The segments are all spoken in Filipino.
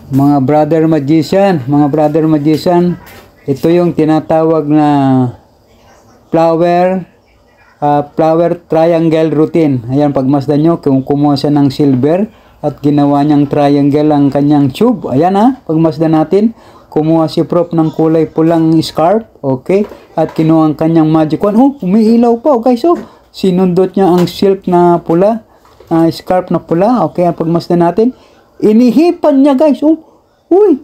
mga brother magician, ito yung tinatawag na flower triangle routine. Ayan, pagmasdan nyo, kung kumuha siya ng silver at ginawa niyang triangle ang kanyang tube. Ayan ha, pagmasdan natin, kumuha si Prof ng kulay pulang scarf, okay, at kinuha ang kanyang magic wand. Oh, umiilaw pa, guys, oh. Sinundot niya ang silk na pula, scarf na pula, okay, ang pagmasdan natin, inihipan niya, guys, oh. Uy,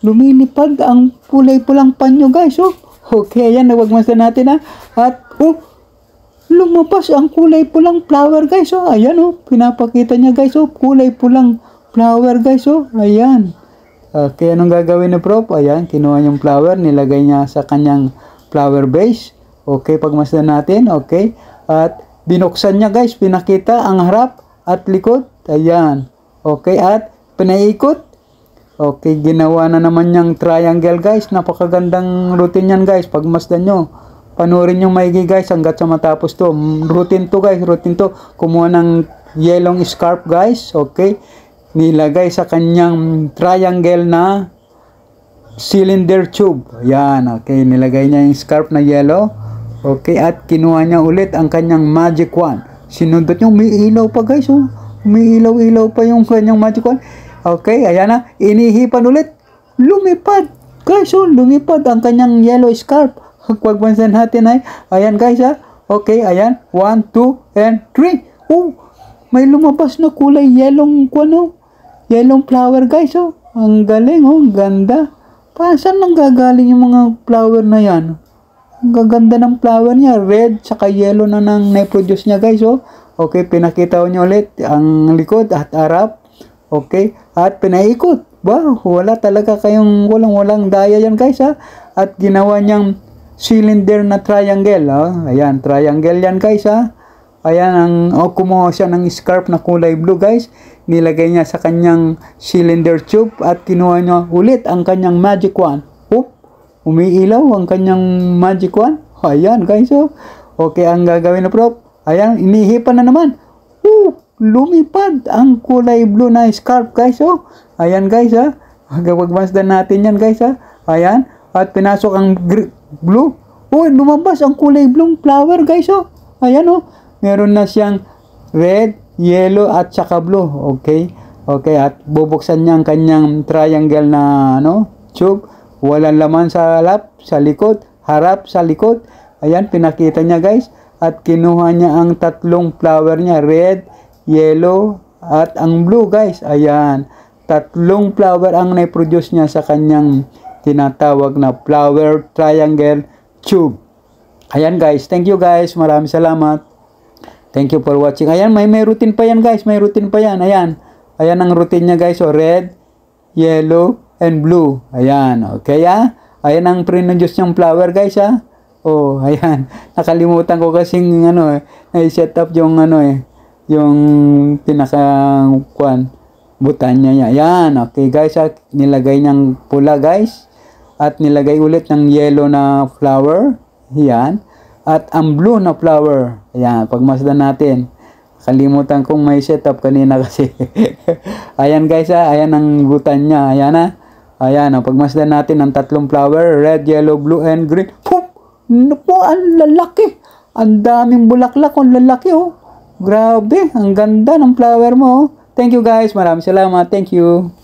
lumilipad ang kulay pulang panyo, guys, oh. Okay, ayan, napagmasdan natin, ha. At, oh, lumabas ang kulay pulang flower, guys, oh. Ayan, oh, pinapakita niya, guys, oh, kulay pulang flower, guys, oh. Ayan. Okay, anong gagawin ni Prof? Ayan, kinuha yung flower, nilagay niya sa kanyang flower base. Okay, pagmasdan natin, okay. At binuksan niya, guys, pinakita ang harap at likod. Ayan. Okay, at pinaikot. Okay, ginawa na naman niyang triangle, guys. Napakagandang routine yan, guys. Pagmasdan nyo, panurin nyo maigi, guys, hanggat sa matapos to. Routine to, guys, routine to. Kumuha ng yellow scarf, guys. Okay, nilagay sa kanyang triangle na cylinder tube. Ayan, okay, nilagay niya yung scarf na yellow. Okay, at kinuha niya ulit ang kanyang magic wand. Sinundot niya, umiilaw pa, guys, oh. Umiilaw-ilaw pa yung kanyang magic wand. Okay, ayan na, inihipan ulit. Lumipad, guys, oh, lumipad ang kanyang yellow scarf. Pagpansin natin ay, ayan, guys, ha. Okay, ayan, 1, 2, and 3. Oh, may lumabas na kulay yellow, yellow flower, guys, oh. Ang galing, oh, ganda. Saan nang gagaling yung mga flower na yan? Ang gaganda ng flower niya, red, saka yellow na nang na-produce niya, guys, oh. Okay, pinakita ko niyo ulit ang likod at harap. Okay, at pinaikot. Wow, wala talaga kayong walang daya yan, guys, ha. At ginawa niyang cylinder na triangle, oh. Ayan, triangle yan, guys, ha. Ayan, kumuha siya ng scarf na kulay blue, guys. Nilagay niya sa kanyang cylinder tube at kinuha niya ulit ang kanyang magic wand. Oop, umiilaw ang kanyang magic wand. Ayan, guys, oh. Okay, ang gagawin na Prof, ayan, inihipan na naman. Lumipad ang kulay blue na scarf, guys, oh. Ayan, guys, ha. Pagmasdan natin yan, guys, ha. Ayan, at pinasok ang blue. Oh, lumabas ang kulay blue flower, guys, oh. Ayan, oh. Meron na siyang red, yellow, at saka blue. Okay. Okay, at bubuksan niya ang kanyang triangle na, tube. Walang laman sa likod, harap, sa likod. Ayan, pinakita niya, guys. At kinuha niya ang tatlong flower niya, red, yellow, at ang blue, guys. Ayan, tatlong flower ang na-produce niya sa kanyang tinatawag na flower triangle tube. Ayan, guys, thank you, guys, maraming salamat. Thank you for watching. Ayan, may routine pa yan, guys, may routine pa yan. Ayan, ayan ang routine niya, guys, so red, yellow, and blue. Ayan, okay, ha. Ayan ang pre-produce niyang flower, guys, ha. Oh, ayan, nakalimutan ko kasing na-set up yung yung butan niya. Ayan, okay, guys, ha? Nilagay niyang pula, guys, at nilagay ulit ng yellow na flower. Ayan, at ang blue na flower. Ayan, pagmasdan natin, kalimutan kong may setup kanina kasi. Ayan, guys, ha? Ayan ang butan niya. Ayan, ha? Ayan, pagmasdan natin ang tatlong flower, red, yellow, blue, and green. Naku, ang lalaki. Ang daming bulaklak, ang lalaki, oh. Grabe, ang ganda ng flower mo, oh. Thank you, guys. Maraming salamat. Thank you.